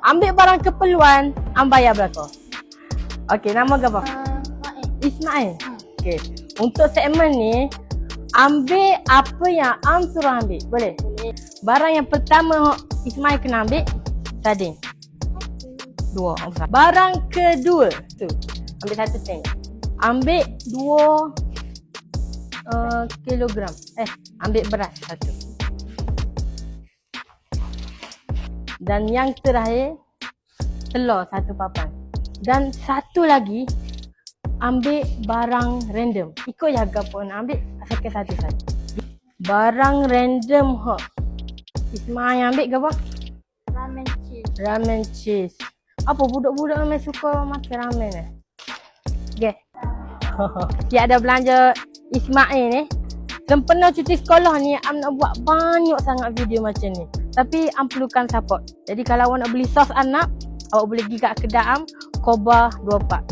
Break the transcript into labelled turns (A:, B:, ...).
A: Ambil barang keperluan, am bayar berapa? Okey, nama apa? Ismail. Okey. Untuk segmen ni, ambil apa yang am suruh ambil. Boleh? Barang yang pertama Ismail kena ambil sardin. 2. Barang kedua tu, ambil satu tank. Ambil 2 kilogram. Ambil beras satu. Dan yang terakhir, telur satu papan. Dan satu lagi, ambil barang random. Ikut je harga apa nak ambil, asalkan satu-satu. Barang random hot. Ismail ambil ke apa? Ramen cheese. Apa budak-budak memang suka makan ramen ni? Okay. Dia ada belanja Ismail ni. Sempena cuti sekolah ni, am nak buat banyak sangat video macam ni. Tapi am perlukan support. Jadi kalau awak nak beli sos anak, awak boleh pergi kat kedai am, Koba 24.